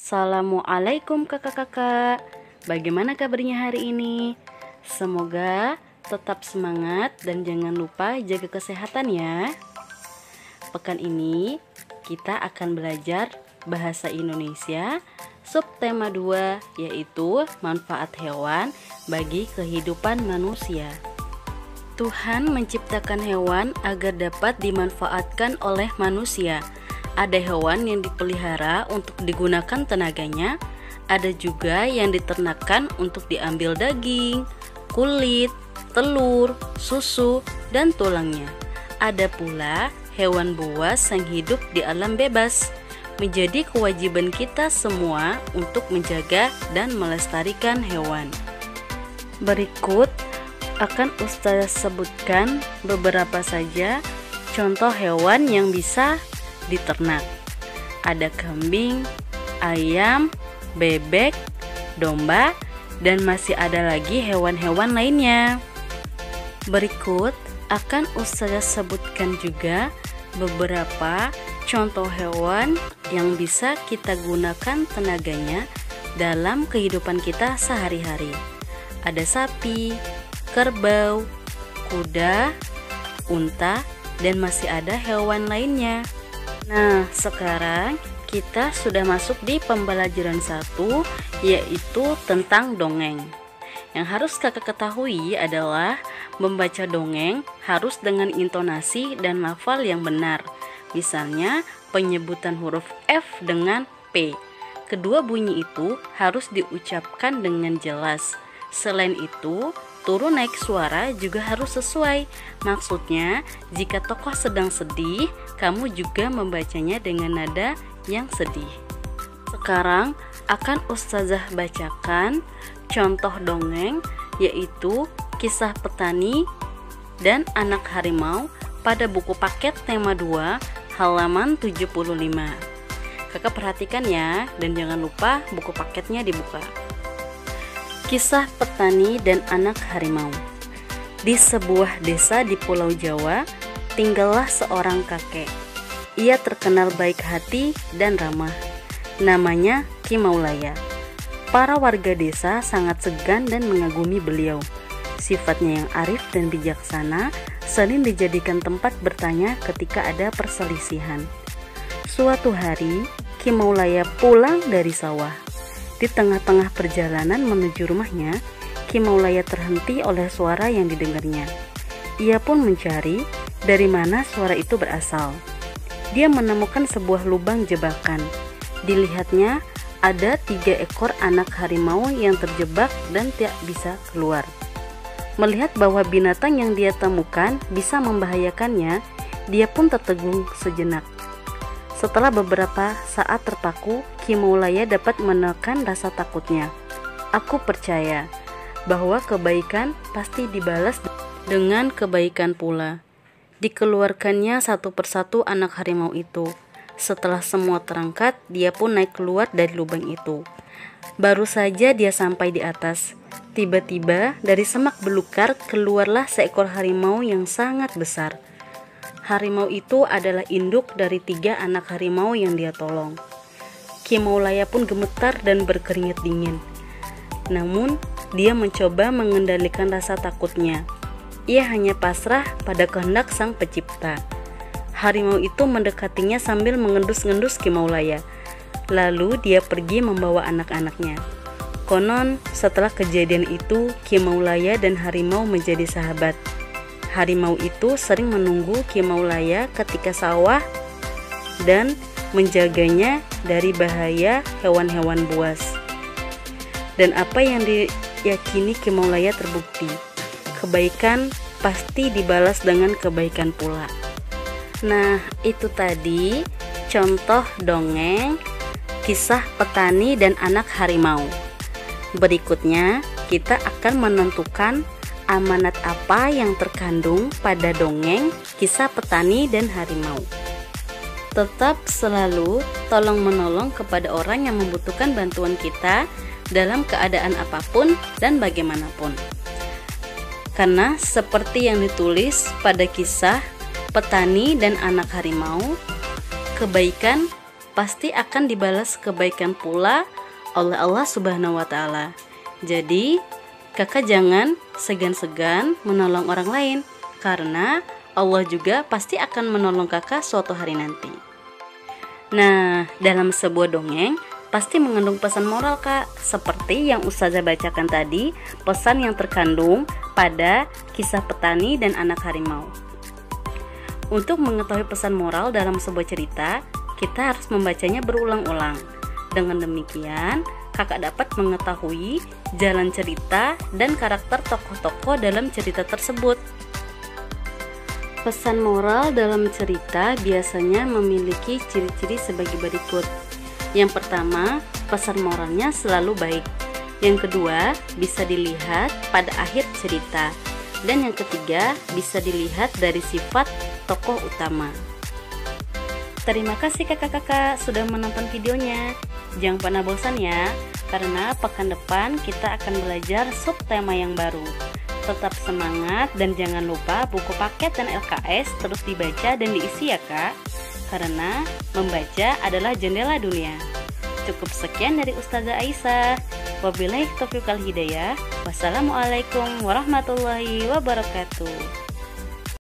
Assalamualaikum kakak-kakak. Bagaimana kabarnya hari ini? Semoga tetap semangat dan jangan lupa jaga kesehatan ya. Pekan ini kita akan belajar bahasa Indonesia subtema 2, yaitu manfaat hewan bagi kehidupan manusia. Tuhan menciptakan hewan agar dapat dimanfaatkan oleh manusia. Ada hewan yang dipelihara untuk digunakan tenaganya, ada juga yang diternakan untuk diambil daging, kulit, telur, susu, dan tulangnya. Ada pula hewan buas yang hidup di alam bebas. Menjadi kewajiban kita semua untuk menjaga dan melestarikan hewan. Berikut akan Ustazah sebutkan beberapa saja contoh hewan yang bisa diternak. Ada kambing, ayam, bebek, domba, dan masih ada lagi hewan-hewan lainnya. Berikut akan Ustazah sebutkan juga beberapa contoh hewan yang bisa kita gunakan tenaganya dalam kehidupan kita sehari-hari. Ada sapi, kerbau, kuda, unta, dan masih ada hewan lainnya. Nah, sekarang kita sudah masuk di pembelajaran 1, yaitu tentang dongeng. Yang harus kakak ketahui adalah membaca dongeng harus dengan intonasi dan lafal yang benar. Misalnya, penyebutan huruf F dengan P. Kedua bunyi itu harus diucapkan dengan jelas. Selain itu, turun naik suara juga harus sesuai. Maksudnya, jika tokoh sedang sedih, kamu juga membacanya dengan nada yang sedih. Sekarang akan Ustazah bacakan contoh dongeng, yaitu Kisah Petani dan Anak Harimau pada buku paket tema 2 halaman 75. Kakak perhatikan ya, dan jangan lupa buku paketnya dibuka. Kisah Petani dan Anak Harimau. Di sebuah desa di Pulau Jawa, tinggallah seorang kakek. Ia terkenal baik hati dan ramah. Namanya Ki Maulaya. Para warga desa sangat segan dan mengagumi beliau. Sifatnya yang arif dan bijaksana sering dijadikan tempat bertanya ketika ada perselisihan. Suatu hari, Ki Maulaya pulang dari sawah. Di tengah-tengah perjalanan menuju rumahnya, Ki Maulaya terhenti oleh suara yang didengarnya. Ia pun mencari dari mana suara itu berasal. Dia menemukan sebuah lubang jebakan. Dilihatnya ada 3 ekor anak harimau yang terjebak dan tidak bisa keluar. Melihat bahwa binatang yang dia temukan bisa membahayakannya, dia pun tertegun sejenak. Setelah beberapa saat terpaku, Ki Maulaya dapat menekan rasa takutnya. Aku percaya bahwa kebaikan pasti dibalas dengan kebaikan pula. Dikeluarkannya satu persatu anak harimau itu. Setelah semua terangkat, dia pun naik keluar dari lubang itu. Baru saja dia sampai di atas, tiba-tiba dari semak belukar keluarlah seekor harimau yang sangat besar. Harimau itu adalah induk dari 3 anak harimau yang dia tolong. Ki Maulaya pun gemetar dan berkeringat dingin. Namun, dia mencoba mengendalikan rasa takutnya. Ia hanya pasrah pada kehendak Sang Pencipta. Harimau itu mendekatinya sambil mengendus-ngendus Ki Maulaya. Lalu dia pergi membawa anak-anaknya. Konon, setelah kejadian itu, Ki Maulaya dan harimau menjadi sahabat. Harimau itu sering menunggu Ki Maulaya ketika sawah dan menjaganya dari bahaya hewan-hewan buas. Dan apa yang diyakini Ki Maulaya terbukti. Kebaikan pasti dibalas dengan kebaikan pula. Nah, itu tadi contoh dongeng Kisah Petani dan Anak Harimau. Berikutnya, kita akan menentukan amanat apa yang terkandung pada dongeng Kisah Petani dan Harimau. Tetap selalu tolong-menolong kepada orang yang membutuhkan bantuan kita dalam keadaan apapun dan bagaimanapun. Karena seperti yang ditulis pada kisah Petani dan Anak Harimau, kebaikan pasti akan dibalas kebaikan pula oleh Allah Subhanahu wa Ta'ala. Jadi, kakak jangan segan-segan menolong orang lain, karena Allah juga pasti akan menolong kakak suatu hari nanti. Nah, dalam sebuah dongeng pasti mengandung pesan moral, Kak. Seperti yang Ustazah bacakan tadi, pesan yang terkandung pada kisah petani dan anak harimau. Untuk mengetahui pesan moral dalam sebuah cerita, kita harus membacanya berulang-ulang. Dengan demikian, kakak dapat mengetahui jalan cerita dan karakter tokoh-tokoh dalam cerita tersebut. Pesan moral dalam cerita biasanya memiliki ciri-ciri sebagai berikut. Yang pertama, pesan moralnya selalu baik. Yang kedua, bisa dilihat pada akhir cerita. Dan yang ketiga, bisa dilihat dari sifat tokoh utama. Terima kasih kakak-kakak sudah menonton videonya. Jangan pernah bosan ya, karena pekan depan kita akan belajar subtema yang baru. Tetap semangat dan jangan lupa buku paket dan LKS terus dibaca dan diisi ya kak, karena membaca adalah jendela dunia. Cukup sekian dari Ustazah Aisyah. Wabillahi taufiq wal hidayah. Wassalamualaikum warahmatullahi wabarakatuh.